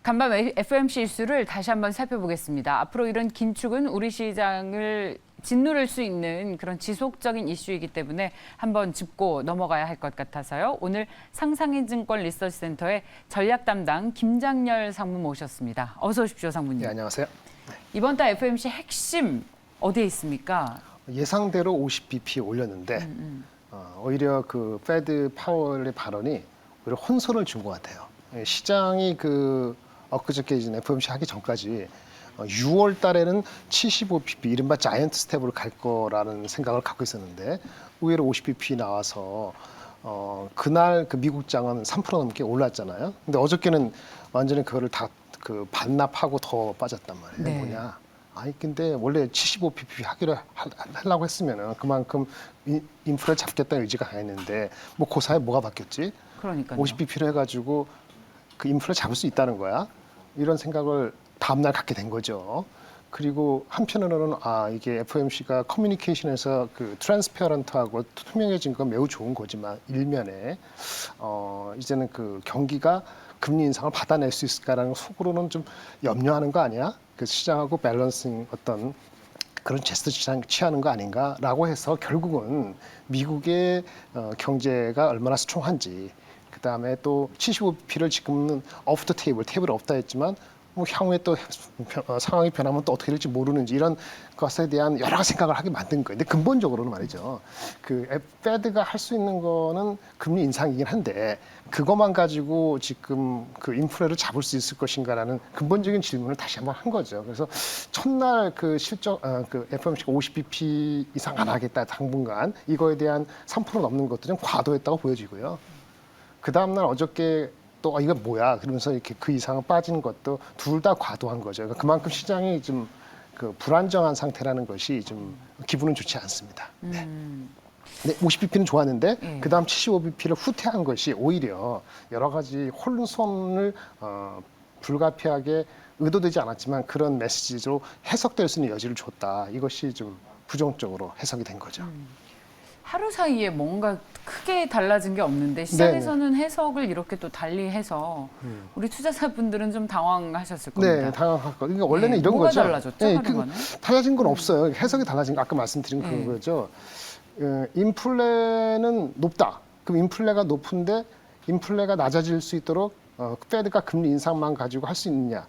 간밤 FOMC 이슈를 다시 한번 살펴보겠습니다. 앞으로 이런 긴축은 우리 시장을 짓누를 수 있는 그런 지속적인 이슈이기 때문에 한번 짚고 넘어가야 할 것 같아서요. 오늘 상상인증권 리서치센터의 전략 담당 김장렬 상무 모셨습니다. 어서 오십시오, 상무님. 네, 안녕하세요. 이번 달 FOMC 핵심 어디에 있습니까? 예상대로 50bp 올렸는데 오히려 그 페드 파월의 발언이 오히려 혼선을 준 것 같아요. 시장이 엊그저께 이제 FOMC 하기 전까지 6월 달에는 75bp 이른바 자이언트 스텝으로 갈 거라는 생각을 갖고 있었는데 의외로 50bp 나와서 그날 그 미국장은 3% 넘게 올랐잖아요. 근데 어저께는 완전히 그거를 다 반납하고 더 빠졌단 말이에요. 네. 뭐냐? 아니 근데 원래 75bp 하려고 했으면은 그만큼 인플레 잡겠다는 의지가 강했는데 뭐 그 사이에 뭐가 바뀌었지? 그러니까요. 50bp로 해가지고 그 인플레 잡을 수 있다는 거야. 이런 생각을 다음날 갖게 된 거죠. 그리고 한편으로는 이게 FOMC가 커뮤니케이션에서 그 트랜스페어런트하고 투명해진 건 매우 좋은 거지만 일면에 이제는 그 경기가 금리 인상을 받아낼 수 있을까라는 속으로는 좀 염려하는 거 아니야? 그 시장하고 밸런싱 어떤 그런 제스처 취하는 거 아닌가라고 해서 결국은 미국의 경제가 얼마나 스트롱한지 그다음에 또 75bp를 지금은 오프 더 테이블에 없다 했지만 뭐 향후에 또 상황이 변하면 또 어떻게 될지 모르는지 이런 것에 대한 여러 가지 생각을 하게 만든 거예요. 근데 근본적으로는 말이죠. 그 페드가 할 수 있는 거는 금리 인상이긴 한데 그것만 가지고 지금 그 인플레를 잡을 수 있을 것인가라는 근본적인 질문을 다시 한번 한 거죠. 그래서 첫날 그 실적 그 FOMC가 50bp 이상 안 하겠다 당분간 이거에 대한 3% 넘는 것들은 과도했다고 보여지고요. 그 다음날 어저께 또 이거 뭐야 그러면서 이렇게 그 이상은 빠진 것도 둘 다 과도한 거죠. 그러니까 그만큼 시장이 좀 그 불안정한 상태라는 것이 좀 기분은 좋지 않습니다. 네. 네, 50bp는 좋았는데 그 다음 75bp를 후퇴한 것이 오히려 여러 가지 혼선을 불가피하게 의도되지 않았지만 그런 메시지로 해석될 수 있는 여지를 줬다. 이것이 좀 부정적으로 해석이 된 거죠. 하루 사이에 뭔가 크게 달라진 게 없는데 시장에서는 해석을 이렇게 또 달리 해서 우리 투자자분들은 좀 당황하셨을 겁니다. 네, 당황할 거. 그러니까 원래는 네, 이런 뭐가 거죠. 달라졌죠, 하루만에? 달라진 건 없어요. 해석이 달라진 거 아까 말씀드린 그거죠. 인플레는 높다. 그럼 인플레가 높은데 인플레가 낮아질 수 있도록 페드가 금리 인상만 가지고 할 수 있느냐?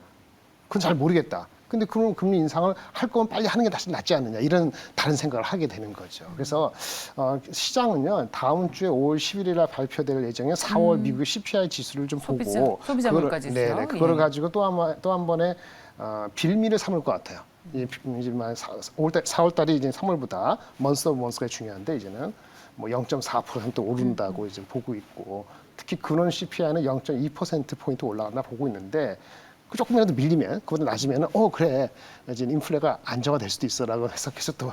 그건 잘 모르겠다. 근데 그럼 금리 인상을 할 거면 빨리 하는 게 다시 낫지 않느냐 이런 다른 생각을 하게 되는 거죠. 그래서 시장은요 다음 주에 5월 11일에 발표될 예정인 4월 미국 CPI 지수를 좀 보고 소비자 물가 지수요. 그거를 가지고 또 한 번에 빌미를 삼을 것 같아요. 이제 4월 달이 이제 3월보다 먼스 오브 먼스가 중요한데 이제는 뭐 0.4% 오른다고 이제 보고 있고 특히 근원 CPI는 0.2% 포인트 올라갔나 보고 있는데. 조금이라도 밀리면 그보다 낮으면 그래 이제 인플레가 안정화될 수도 있어라고 해석해서 또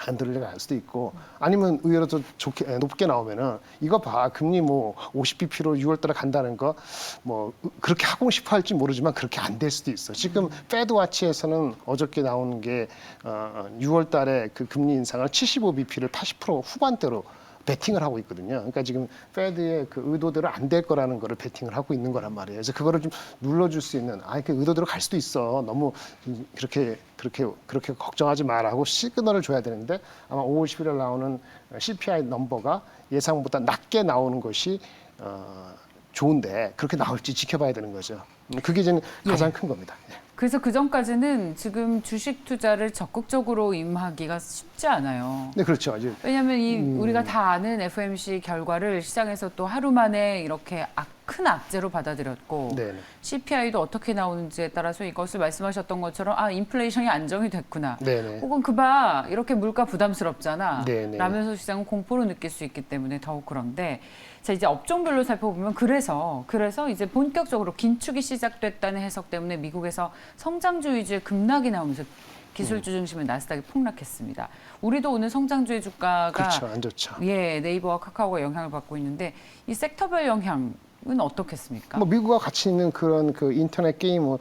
안 들려갈 수도 있고 아니면 의외로 더 좋게 높게 나오면은 이거 봐 금리 뭐 50bp로 6월 달에 간다는 거 뭐 그렇게 하고 싶어 할지 모르지만 그렇게 안 될 수도 있어. 지금 페드 와치에서는 어저께 나오는 게 6월 달에 그 금리 인상을 75bp를 80% 후반대로 베팅을 하고 있거든요. 그러니까 지금 페드의 그 의도대로 안 될 거라는 거를 베팅을 하고 있는 거란 말이에요. 그래서 그거를 좀 눌러줄 수 있는 그 의도대로 갈 수도 있어. 너무 그렇게 걱정하지 마라고 시그널을 줘야 되는데 아마 5월 11일 나오는 CPI 넘버가 예상보다 낮게 나오는 것이 좋은데 그렇게 나올지 지켜봐야 되는 거죠. 그게 이제 가장 큰 겁니다. 그래서 그 전까지는 지금 주식 투자를 적극적으로 임하기가 쉽지 않아요. 네, 그렇죠. 왜냐하면 우리가 다 아는 FOMC 결과를 시장에서 또 하루 만에 이렇게 큰 악재로 받아들였고 네네. CPI도 어떻게 나오는지에 따라서 이것을 말씀하셨던 것처럼 인플레이션이 안정이 됐구나. 네네. 혹은 그봐 이렇게 물가 부담스럽잖아. 네네. 라면서 시장은 공포를 느낄 수 있기 때문에 더욱 그런데 자 이제 업종별로 살펴보면 그래서 이제 본격적으로 긴축이 시작됐다는 해석 때문에 미국에서 성장주 위주의 급락이 나오면서 기술주 중심의 나스닥이 폭락했습니다. 우리도 오늘 성장주의 주가가 그렇죠, 안 좋죠. 네이버와 카카오가 영향을 받고 있는데 이 섹터별 영향은 어떻겠습니까? 뭐 미국과 같이 있는 그런 그 인터넷 게임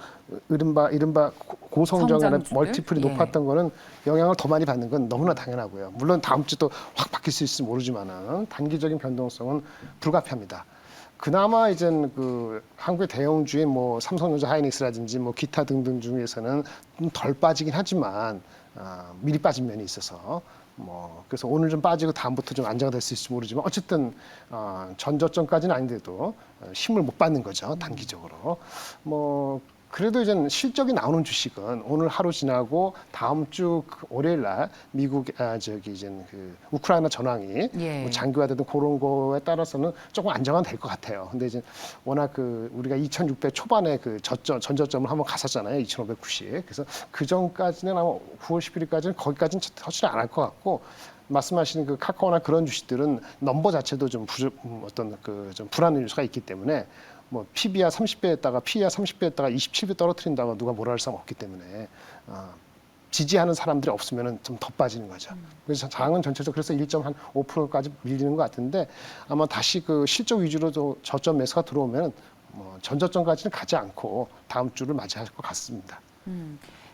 이른바 고성장이나 성장주들? 멀티플이 높았던 거는 영향을 더 많이 받는 건 너무나 당연하고요. 물론 다음 주도 확 바뀔 수 있을지 모르지만은 단기적인 변동성은 불가피합니다. 그나마 이제 그 한국의 대형주인 뭐 삼성전자, 하이닉스라든지 뭐 기타 등등 중에서는 좀 덜 빠지긴 하지만 미리 빠진 면이 있어서 뭐 그래서 오늘 좀 빠지고 다음부터 좀 안정화 될 수 있을지 모르지만 어쨌든 전저점까지는 아닌데도 힘을 못 받는 거죠, 단기적으로. 뭐 그래도 이제 실적이 나오는 주식은 오늘 하루 지나고 다음 주 월요일 날 미국 저기 이제 그 우크라이나 전황이 예. 뭐 장기화되든 그런 거에 따라서는 조금 안정화 될 것 같아요. 근데 이제 워낙 그 우리가 2,600 초반에 그 전저점을 한번 갔었잖아요. 2,590. 그래서 그 전까지는 아마 9월 11일까지는 거기까지는 터치를 안 할 것 같고. 말씀하신 그 카카오나 그런 주식들은 넘버 자체도 좀 어떤 그 좀 불안한 요소가 있기 때문에 뭐 PBR 30배에다가 PER 30배에다가 27배 떨어뜨린다고 누가 뭐라 할 사람 없기 때문에 지지하는 사람들이 없으면 좀 더 빠지는 거죠. 그래서 장은 전체적으로 그래서 1.5%까지 밀리는 것 같은데 아마 다시 그 실적 위주로 저점 매수가 들어오면 뭐 전저점까지는 가지 않고 다음 주를 맞이할 것 같습니다.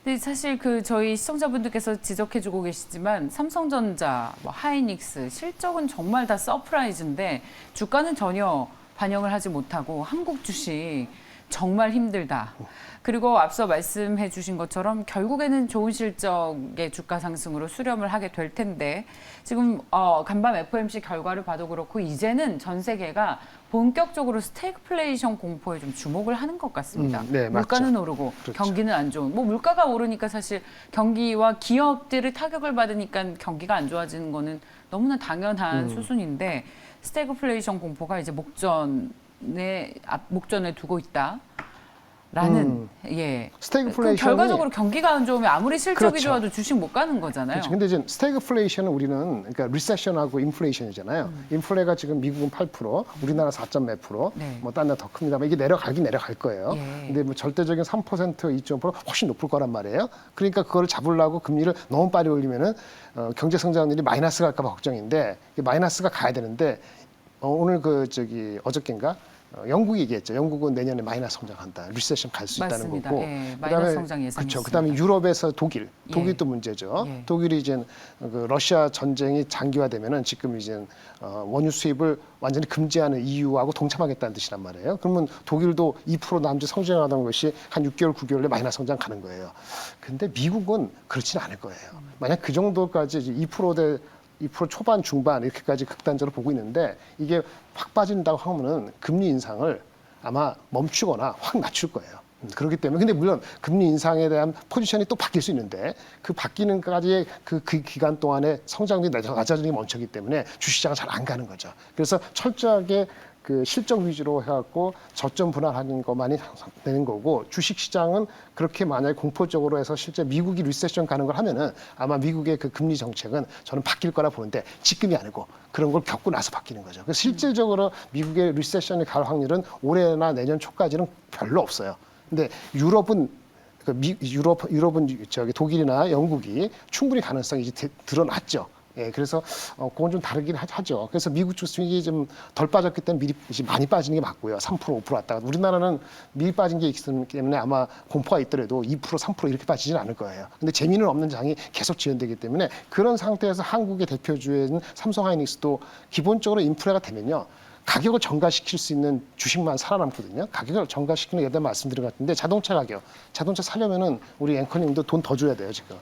근데 사실 그 저희 시청자분들께서 지적해주고 계시지만 삼성전자, 뭐 하이닉스 실적은 정말 다 서프라이즈인데 주가는 전혀 반영을 하지 못하고 한국 주식 정말 힘들다. 그리고 앞서 말씀해 주신 것처럼 결국에는 좋은 실적의 주가 상승으로 수렴을 하게 될 텐데 지금 간밤 FOMC 결과를 봐도 그렇고 이제는 전 세계가 본격적으로 스태그플레이션 공포에 좀 주목을 하는 것 같습니다. 네, 물가는 맞죠. 오르고 그렇죠. 경기는 안 좋은. 뭐 물가가 오르니까 사실 경기와 기업들이 타격을 받으니까 경기가 안 좋아지는 거는 너무나 당연한 수순인데 스태그플레이션 공포가 이제 목전에 두고 있다. 라는 예. 스태그플레이션이 결과적으로 경기가 안 좋으면 아무리 실적이 그렇죠. 좋아도 주식 못 가는 거잖아요. 그렇죠. 근데 이제 스태그플레이션은 우리는 그러니까 리세션하고 인플레이션이잖아요. 인플레가 지금 미국은 8%, 우리나라 4.몇 %, 네. 뭐 딴 데 더 큽니다만 이게 내려가긴 내려갈 거예요. 예. 근데 뭐 절대적인 3%, 2.5% 훨씬 높을 거란 말이에요. 그러니까 그거를 잡으려고 금리를 너무 빨리 올리면은 경제 성장률이 마이너스 갈까 봐 걱정인데 이게 마이너스가 가야 되는데 오늘 어저께인가 영국이 얘기했죠. 영국은 내년에 마이너스 성장한다. 리세션 갈 수 있다는 맞습니다. 거고. 예, 마이너스 성장 예상이 그렇죠. 있습니다. 그다음에 유럽에서 독일이 예. 또 문제죠. 예. 독일이 이제 그 러시아 전쟁이 장기화되면은 지금 이제 원유 수입을 완전히 금지하는 EU하고 동참하겠다는 뜻이란 말이에요. 그러면 독일도 2% 남짓 성장하던 것이 한 6개월, 9개월에 마이너스 성장 가는 거예요. 근데 미국은 그렇지는 않을 거예요. 만약 그 정도까지 2% 초반, 중반 이렇게까지 극단적으로 보고 있는데 이게 확 빠진다고 하면은 금리 인상을 아마 멈추거나 확 낮출 거예요. 그렇기 때문에 근데 물론 금리 인상에 대한 포지션이 또 바뀔 수 있는데 그 바뀌는까지의 그 기간 동안에 성장률이 낮아지는 게 멈추기 때문에 주식시장은 잘 안 가는 거죠. 그래서 철저하게 그 실적 위주로 해갖고 저점 분할하는 것만이 되는 거고 주식시장은 그렇게 만약에 공포적으로 해서 실제 미국이 리세션 가는 걸 하면은 아마 미국의 그 금리 정책은 저는 바뀔 거라 보는데 지금이 아니고 그런 걸 겪고 나서 바뀌는 거죠. 그래서 실질적으로 미국의 리세션이 갈 확률은 올해나 내년 초까지는 별로 없어요. 근데 유럽은 독일이나 영국이 충분히 가능성이 이제 드러났죠. 예, 그래서 그건 좀 다르긴 하죠. 그래서 미국 주식이 좀 덜 빠졌기 때문에 미리 이제 많이 빠지는 게 맞고요. 3%, 5% 왔다가 우리나라는 미리 빠진 게 있기 때문에 아마 공포가 있더라도 2%, 3% 이렇게 빠지지는 않을 거예요. 근데 재미는 없는 장이 계속 지연되기 때문에 그런 상태에서 한국의 대표주인 삼성하이닉스도 기본적으로 인프레가 되면요. 가격을 전가시킬 수 있는 주식만 살아남거든요. 가격을 전가시키는 예전 말씀드린 것 같은데 자동차 가격, 자동차 사려면은 우리 앵커님도 돈 더 줘야 돼요 지금.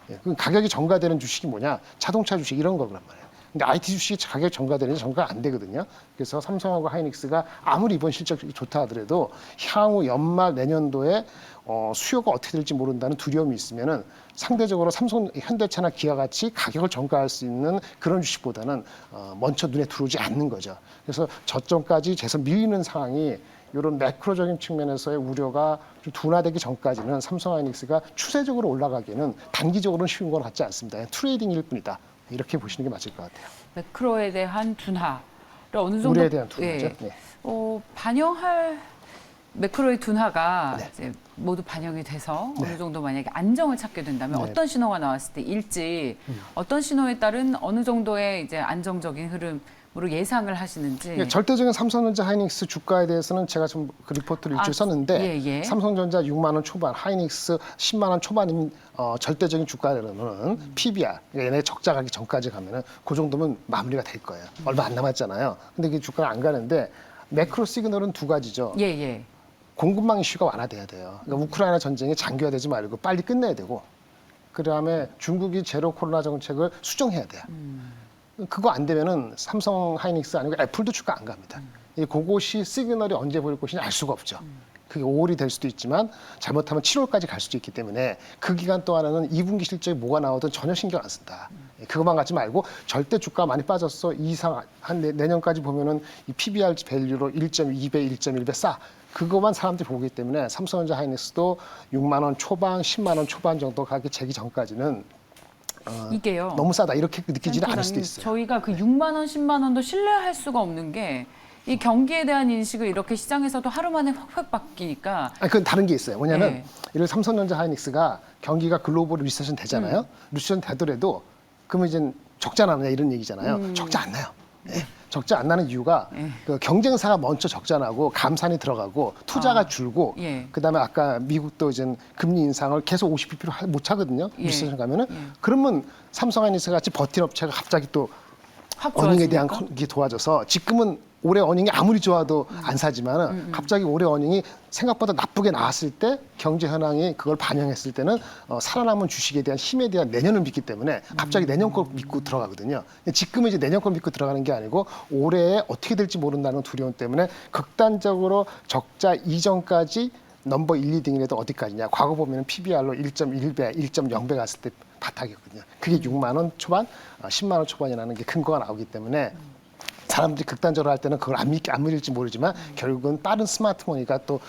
예, 그 가격이 전가되는 주식이 뭐냐? 자동차 주식 이런 거란 말이에요. 근데 IT 주식이 가격이 전가되는지 전가가 안 되거든요. 그래서 삼성하고 하이닉스가 아무리 이번 실적이 좋다 하더라도 향후 연말 내년도에 수요가 어떻게 될지 모른다는 두려움이 있으면은 상대적으로 삼성, 현대차나 기아 같이 가격을 전가할 수 있는 그런 주식보다는 먼저 눈에 들어오지 않는 거죠. 그래서 저점까지 계속 밀리는 상황이 이런 매크로적인 측면에서의 우려가 좀 둔화되기 전까지는 삼성하이닉스가 추세적으로 올라가기에는 단기적으로는 쉬운 건 같지 않습니다. 트레이딩일 뿐이다. 이렇게 보시는 게 맞을 것 같아요. 매크로에 대한 둔화를 어느 정도 우려에 대한 둔화죠. 예, 네. 반영할 매크로의 둔화가 네. 이제 모두 반영이 돼서 네. 어느 정도 만약에 안정을 찾게 된다면 네. 어떤 신호가 나왔을 때 일찍 어떤 신호에 따른 어느 정도의 이제 안정적인 흐름으로 예상을 하시는지. 예, 절대적인 삼성전자 하이닉스 주가에 대해서는 제가 좀 그 리포트를 일주일 썼는데 예, 예. 삼성전자 6만 원 초반, 하이닉스 10만 원 초반인 절대적인 주가로는 PBR, 그러니까 얘네 적자 가기 전까지 가면은 그 정도면 마무리가 될 거예요. 얼마 안 남았잖아요. 근데 그 주가가 안 가는데 매크로 시그널은 두 가지죠. 예, 예. 공급망 이슈가 완화돼야 돼요. 그러니까 우크라이나 전쟁이 장기화되지 말고 빨리 끝내야 되고, 그다음에 중국이 제로 코로나 정책을 수정해야 돼요. 그거 안 되면은 삼성 하이닉스 아니고 애플도 주가 안 갑니다. 이 그것이 시그널이 언제 보일 것이냐 알 수가 없죠. 그게 5월이 될 수도 있지만 잘못하면 7월까지 갈 수도 있기 때문에 그 기간 동안에는 2분기 실적이 뭐가 나오든 전혀 신경 안 쓴다. 그것만 갖지 말고 절대 주가 많이 빠졌어. 이 이상 한 내년까지 보면은 이 PBR 밸류로 1.2배, 1.1배 싸. 그것만 사람들이 보기 때문에 삼성전자 하이닉스도 6만 원 초반, 10만 원 초반 정도 가기 재기 전까지는 이게요. 너무 싸다 이렇게 느끼지는 않을 수도 센터장님, 있어요. 저희가 그 6만 원, 10만 원도 신뢰할 수가 없는 게 이 경기에 대한 인식을 이렇게 시장에서도 하루 만에 확 바뀌니까 아니, 그건 다른 게 있어요. 뭐냐면 예. 예를 삼성전자 하이닉스가 경기가 글로벌 리세션 되잖아요. 리세션 되더라도 그러면 이제 적자 나느냐 이런 얘기잖아요. 적자 안 나요. 예. 적자 안 나는 이유가 그 경쟁사가 먼저 적자 나고 감산이 들어가고 투자가 줄고 예. 그다음에 아까 미국도 이제 금리 인상을 계속 50bp로 못 차거든요. 예. 리세션 가면은 그러면 삼성하이닉스 같이 버틴 업체가 갑자기 또 확 어닝에 대한 좋아지니까? 게 도와줘서 지금은 올해 어닝이 아무리 좋아도 안 사지만은 갑자기 올해 어닝이 생각보다 나쁘게 나왔을 때 경제 현황이 그걸 반영했을 때는 살아남은 주식에 대한 힘에 대한 내년을 믿기 때문에 갑자기 내년 걸 믿고 들어가거든요. 지금은 이제 내년 걸 믿고 들어가는 게 아니고 올해에 어떻게 될지 모른다는 두려움 때문에 극단적으로 적자 이전까지 넘버 1, 2등이라도 어디까지냐. 과거 보면 PBR로 1.1배, 1.0배 갔을 때 바닥이거든요. 그게 6만 원 초반, 10만 원 초반이라는 게 근거가 나오기 때문에 사람들이 극단적으로 할 때는 그걸 안 믿을지 모르지만 결국은 빠른 스마트머니가 또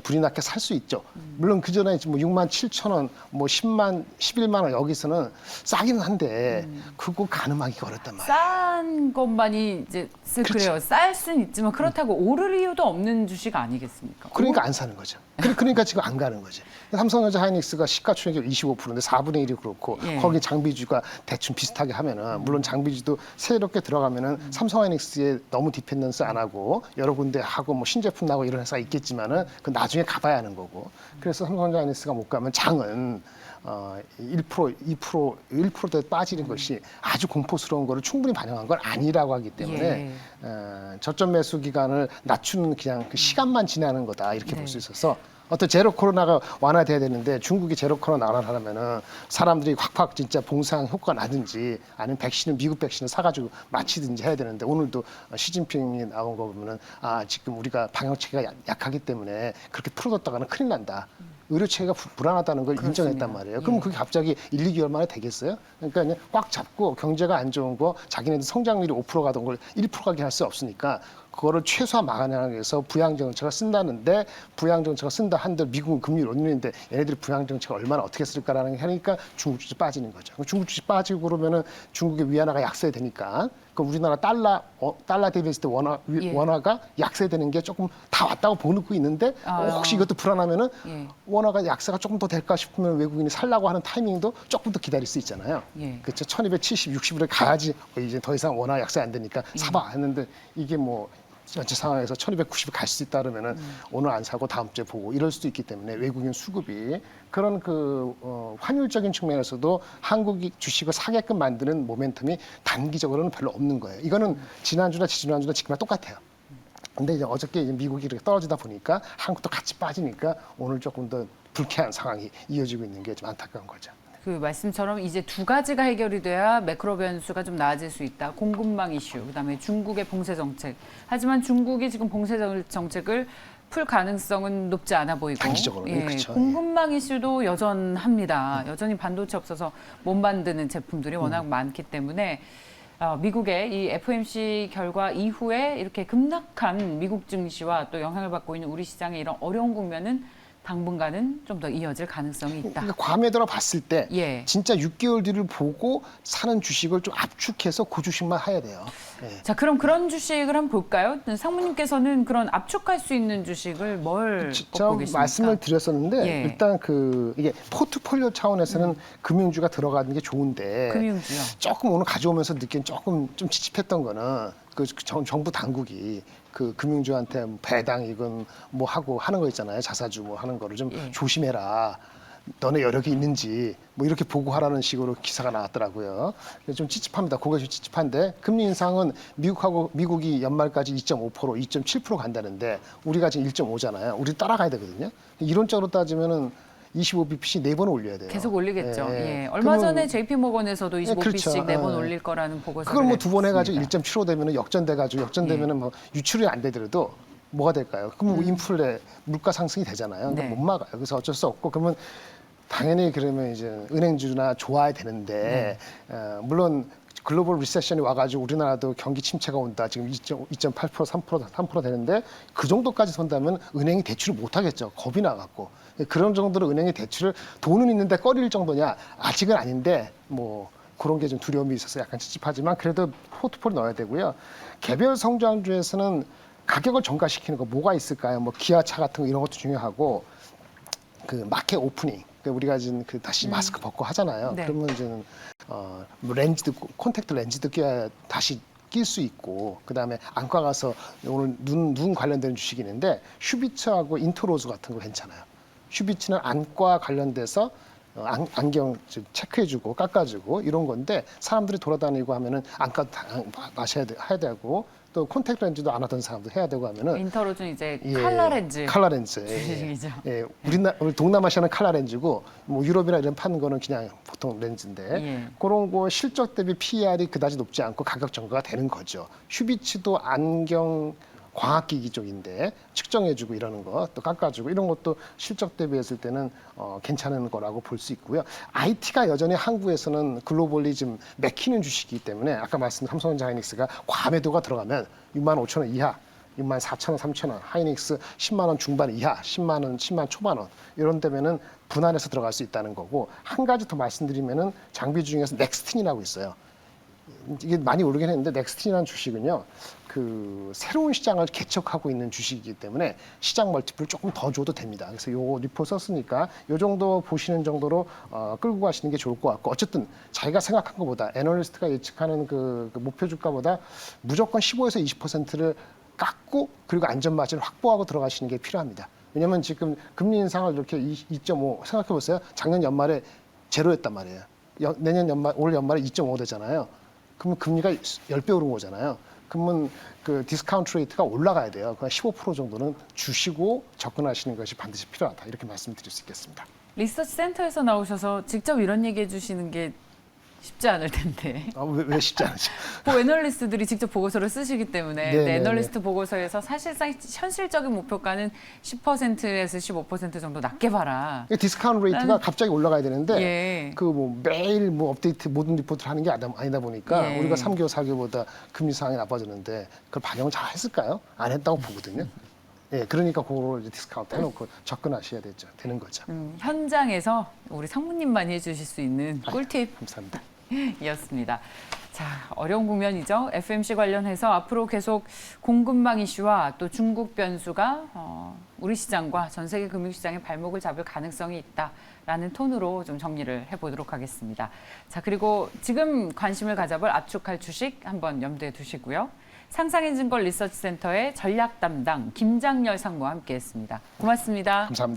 불이 나게 살 수 있죠. 물론 그 전에 뭐 6만 7천 원, 뭐 10만, 11만 원 여기서는 싸기는 한데 그거 가늠하기가 어렵단 말이에요. 싼 것만이 이제 그래요. 쌀 수는 있지만 그렇다고 오를 이유도 없는 주식 아니겠습니까? 그러니까 안 사는 거죠. 그러니까 지금 안 가는 거지. 삼성전자 하이닉스가 시가총액이 25%인데 4분의 1이 그렇고 예. 거기 장비주가 대충 비슷하게 하면은 물론 장비주도 새롭게 들어가면은 삼성 하이닉스에 너무 디펜던스 안 하고 여러 군데 하고 뭐 신제품 나고 이런 회사가 있겠지만은 그 나중에 가봐야 하는 거고. 그래서 삼성전자 하이닉스가 못 가면 장은 1%, 2%, 1%대 빠지는 것이 아주 공포스러운 거를 충분히 반영한 건 아니라고 하기 때문에 저점 매수 기간을 낮추는 그냥 그 시간만 지나는 거다 이렇게 볼 수 있어서 어떤 제로 코로나가 완화돼야 되는데 중국이 제로 코로나 완화하려면은 사람들이 확확 진짜 봉상 효과 나든지 아니면 백신을 미국 백신을 사가지고 맞히든지 해야 되는데 오늘도 시진핑이 나온 거 보면은 지금 우리가 방역 체계가 약하기 때문에 그렇게 풀어뒀다가는 큰일 난다. 의료 체계가 불안하다는 걸 그렇습니다. 인정했단 말이에요. 그럼 그게 갑자기 1, 2개월 만에 되겠어요? 그러니까 그냥 꽉 잡고 경제가 안 좋은 거 자기네들 성장률이 5% 가던 걸 1% 가게 할 수 없으니까 그거를 최소한 막아내기 위해서 부양정책을 쓴다는데 부양정책을 쓴다 한들 미국은 금리를 올리는데 얘네들이 부양정책을 얼마나 어떻게 쓸까라는 게 하니까 중국 주식 빠지는 거죠. 중국 주식 빠지고 그러면은 중국의 위안화가 약세되니까 그 우리나라 달러 대비했을 때 원화가 약세되는 게 조금 다 왔다고 보고 있는데 혹시 이것도 불안하면은 원화가 약세가 조금 더 될까 싶으면 외국인이 살라고 하는 타이밍도 조금 더 기다릴 수 있잖아요. 그렇죠. 1270, 60으로 가야지 이제 더 이상 원화 약세 안 되니까 사봐 했는데 이게 뭐 전체 상황에서 1290을 갈 수 있다 그러면은 오늘 안 사고 다음 주에 보고 이럴 수도 있기 때문에 외국인 수급이 그런 환율적인 측면에서도 한국이 주식을 사게끔 만드는 모멘텀이 단기적으로는 별로 없는 거예요. 이거는 지난주나 지지난주나 지금이랑 똑같아요. 근데 이제 어저께 이제 미국이 이렇게 떨어지다 보니까 한국도 같이 빠지니까 오늘 조금 더 불쾌한 상황이 이어지고 있는 게 좀 안타까운 거죠. 그 말씀처럼 이제 두 가지가 해결이 돼야 매크로 변수가 좀 나아질 수 있다. 공급망 이슈, 그다음에 중국의 봉쇄 정책. 하지만 중국이 지금 봉쇄 정책을 풀 가능성은 높지 않아 보이고 단기적으로는 그렇죠. 공급망 이슈도 여전합니다. 여전히 반도체 없어서 못 만드는 제품들이 워낙 많기 때문에 미국의 이 FOMC 결과 이후에 이렇게 급락한 미국 증시와 또 영향을 받고 있는 우리 시장의 이런 어려운 국면은 당분간은 좀 더 이어질 가능성이 있다. 그러니까 과매도로 봤을 때 예. 진짜 6개월 뒤를 보고 사는 주식을 좀 압축해서 그 주식만 해야 돼요. 예. 자, 그럼 그런 주식을 한번 볼까요? 상무님께서는 그런 압축할 수 있는 주식을 뭘 저 꼽고 계십니까? 말씀을 드렸었는데 예. 일단 이게 포트폴리오 차원에서는 금융주가 들어가는 게 좋은데 금융주요. 조금 오늘 가져오면서 느낀 조금 좀 찝찝했던 거는 정부 당국이 그 금융주한테 배당이건 뭐 하고 하는 거 있잖아요. 자사주 뭐 하는 거를 좀 조심해라. 너네 여력이 있는지 뭐 이렇게 보고하라는 식으로 기사가 나왔더라고요. 좀 찝찝합니다. 고개 좀 찝찝한데 금리 인상은 미국이 연말까지 2.5%, 2.7% 간다는데 우리가 지금 1.5잖아요. 우리 따라가야 되거든요. 이론적으로 따지면은 25bp씩 4번 올려야 돼요. 계속 올리겠죠. 예. 예. 얼마 그러면- 전에 JP모건에서도 25bp씩 그렇죠. 4번 예. 올릴 거라는 보고서를 그걸 뭐 두 번 해가지고 냈습니다. 1.75 되면은 역전돼가지고 역전되면은 뭐 유출이 안 되더라도 뭐가 될까요? 그럼 뭐 인플레 물가 상승이 되잖아요. 그러니까 네. 못 막아요. 그래서 어쩔 수 없고 그러면 당연히 그러면 이제 은행주나 좋아야 되는데 물론 글로벌 리세션이 와가지고 우리나라도 경기 침체가 온다. 지금 2.8%, 3% 되는데 그 정도까지 선다면 은행이 대출을 못 하겠죠. 겁이 나갖고 그런 정도로 은행이 대출을 돈은 있는데 꺼릴 정도냐? 아직은 아닌데 뭐 그런 게 좀 두려움이 있어서 약간 찝찝하지만 그래도 포트폴리오 넣어야 되고요. 개별 성장주에서는 가격을 전가시키는 거 뭐가 있을까요? 뭐 기아차 같은 거 이런 것도 중요하고 그 마켓 오프닝. 그러니까 우리가 지금 그 다시 마스크 벗고 하잖아요. 네. 그러면 이제는 뭐 렌즈도 콘택트 렌즈도 껴야 다시 낄 수 있고 그다음에 안과 가서 오늘 눈 관련된 주식이 있는데 슈비츠하고 인터로즈 같은 거 괜찮아요. 슈비츠는 안과 관련돼서 안경 체크해주고 깎아주고 이런 건데 사람들이 돌아다니고 하면은 안과 해야 되고 또 콘택트 렌즈도 안 하던 사람도 해야 되고 하면은 인터로즈는 이제 예, 칼라 렌즈 칼라 렌즈. 주식이죠. 예, 우리 동남아시아는 칼라 렌즈고 뭐 유럽이나 이런 파는 거는 그냥 보통 렌즈인데 예. 그런 거 실적 대비 PER이 그다지 높지 않고 가격 전가가 되는 거죠. 슈비츠도 안경 광학기기 쪽인데 측정해주고 이러는 거 또 깎아주고 이런 것도 실적 대비했을 때는 괜찮은 거라고 볼 수 있고요. IT가 여전히 한국에서는 글로벌리 좀 맥히는 주식이기 때문에 아까 말씀드린 삼성전자 하이닉스가 과매도가 들어가면 6만 5천 원 이하 6만 4천 원, 3천 원, 하이닉스 10만 원 중반 이하, 10만 원, 10만 초반 원 이런 데면은 분할해서 들어갈 수 있다는 거고 한 가지 더 말씀드리면은 장비 중에서 넥스틴이라고 있어요. 이게 많이 오르긴 했는데 넥스틴이라는 주식은요. 그 새로운 시장을 개척하고 있는 주식이기 때문에 시장 멀티플 조금 더 줘도 됩니다. 그래서 요 리포 썼으니까 요 정도 보시는 정도로 끌고 가시는 게 좋을 것 같고 어쨌든 자기가 생각한 것보다 애널리스트가 예측하는 그 목표 주가보다 무조건 15에서 20%를 깎고 그리고 안전 마진을 확보하고 들어가시는 게 필요합니다. 왜냐하면 지금 금리 인상을 이렇게 2.5 생각해 보세요. 작년 연말에 제로였단 말이에요. 내년 연말 올 연말에 2.5 되잖아요. 그러면 금리가 10배 오른 거잖아요. 그러면 그 디스카운트 레이트가 올라가야 돼요. 그냥 15% 정도는 주시고 접근하시는 것이 반드시 필요하다. 이렇게 말씀드릴 수 있겠습니다. 리서치 센터에서 나오셔서 직접 이런 얘기해 주시는 게 쉽지 않을 텐데. 왜 쉽지 않으죠? 애널리스트들이 직접 보고서를 쓰시기 때문에 네, 근데 네, 애널리스트 보고서에서 사실상 현실적인 목표가는 10%에서 15% 정도 낮게 봐라. 디스카운트 레이트가 갑자기 올라가야 되는데 예. 그 뭐 매일 뭐 업데이트 모든 리포트를 하는 게 아니다 보니까 예. 우리가 3개월, 4개월보다 금리 상황이 나빠졌는데 그걸 반영을 잘 했을까요? 안 했다고 보거든요. 예, 그러니까 그거를 이제 디스카운트 해놓고 접근하셔야 되는 거죠. 현장에서 우리 상무님만이 해주실 수 있는 꿀팁. 감사합니다. 이었습니다. 자, 어려운 국면이죠. FMC 관련해서 앞으로 계속 공급망 이슈와 또 중국 변수가 우리 시장과 전 세계 금융시장의 발목을 잡을 가능성이 있다라는 톤으로 좀 정리를 해보도록 하겠습니다. 자, 그리고 지금 관심을 가져볼 압축할 주식 한번 염두에 두시고요. 상상인증권 리서치센터의 전략 담당 김장열 상무와 함께했습니다. 고맙습니다. 감사합니다.